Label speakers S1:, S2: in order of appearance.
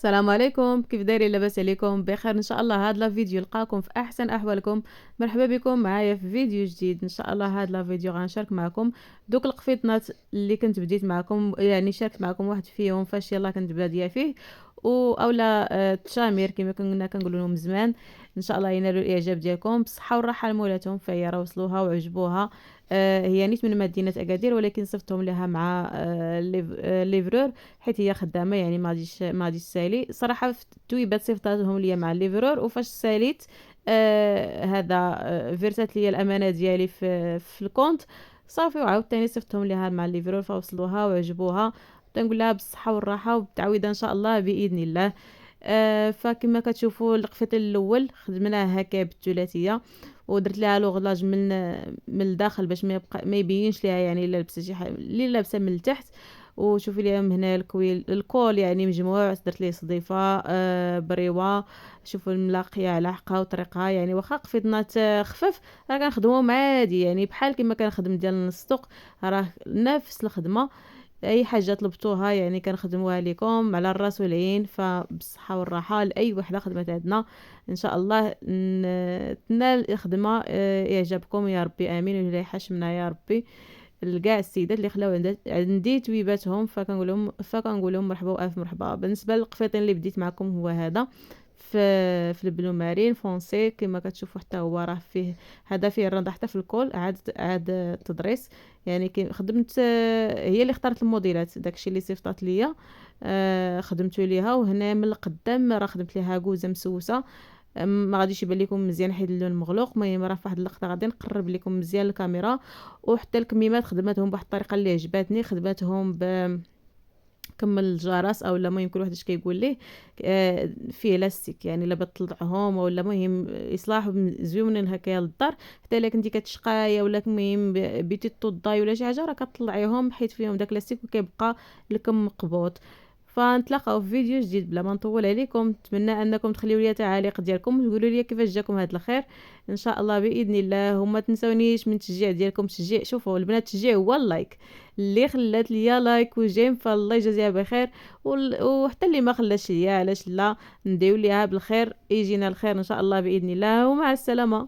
S1: السلام عليكم، كيف دايرين؟ لاباس عليكم؟ بخير ان شاء الله. هاد لا فيديو يلقاكم في احسن احوالكم. مرحبا بكم معايا في فيديو جديد. ان شاء الله هاد لا فيديو غنشارك معكم دوك القفيطنات اللي كنت بديت معكم، يعني شاركت معكم واحد فيهم فاش يلا كنت باديه فيه، اولا التشامير كما كنا كنقولوا لهم زمان. ان شاء الله ينالوا الاعجاب ديالكم بالصحه والراحه لمولاتهم، فهي راه وصلوها وعجبوها. هي نيت من مدينه اكادير، ولكن صيفطهم لها مع ليفرور، حيت هي خدامه، يعني ما غاديش سالي صراحه. في التويبات صيفطاتهم ليا مع الليفرور، وفاش ساليت هذا فيرسات ليا الامانه ديالي في الكونت صافي، وعاوتاني صيفطهم ليها مع الليفرور فوصلوها وعجبوها. تنقول لها بالصحه والراحه وبالتعويضه ان شاء الله باذن الله. فكما كتشوفوا القفيط الاول خدمناه هكا بالثلاثيه، ودرت لها لوغلاج من الداخل باش ما يبينش ليها، يعني الا لبسه شي حاجه اللي لابسه من التحت. وشوفي لي من هنا الكول يعني مجموع، درت ليه صديفه بريوه. شوفوا الملاقيه على حقها وطريقها، يعني واخا قفيضنات خفاف راه كنخدموهم عادي، يعني بحال كما كنخدم ديال السطوق، راه نفس الخدمه. اي حاجه طلبتوها يعني كنخدموها لكم على الراس والعين، فبالصحه والراحه لاي وحده خدمت عندنا. ان شاء الله تنال الخدمه اعجابكم يا ربي، امين، ولا يحشمنا يا ربي. لكاع السيدات اللي خلاو عندي تويباتهم، فكنقول لهم مرحبا والف مرحبا. بالنسبه للقفيطين اللي بديت معكم هو هذا في البلو مارين فونسي، كما كتشوفوا حتى هو راه فيه، هذا فيه الرضا حتى في الكول، عاد التضريس. يعني كي خدمت هي اللي اختارت الموديلات، داكشي اللي صيفطات ليا خدمته ليها. وهنا من القدام راه خدمت ليها كوزه مسوسه. ما غاديش يبان لكم مزيان حيت اللون مغلوق، المهم راه فواحد اللقطه غادي نقرب لكم مزيان الكاميرا. وحتى الكميمات خدمتهم بواحد الطريقه اللي عجباتني، خدمتهم كمل الجرس او لا، المهم كل واحد اش كيقول ليه. فيه لاستيك، يعني الا بتطلعهم ولا مهم يصلاحوا زوينين هكايا للدار. حتى الا كنتي كتشقايه ولا المهم بيتي توضاي ولا شي حاجه، راه كتطلعيهم حيت فيهم داك لاستيك وكيبقى لكم مقبوط. فنتلاقاو في فيديو جديد بلا ما نطول عليكم. نتمنى انكم تخليو لي تعاليق ديالكم وتقولوا لي كيفاش جاكم هذا الخير ان شاء الله باذن الله. وما تنسونيش من التشجيع ديالكم. تشجيع، شوفوا البنات، التشجيع هو اللايك. اللي خلات ليا لايك وجيم فالله يجازيها بخير، وحتى اللي ما خلاش ليا علاش لا، ندعيو ليها بالخير، يجينا الخير ان شاء الله باذن الله. ومع السلامه.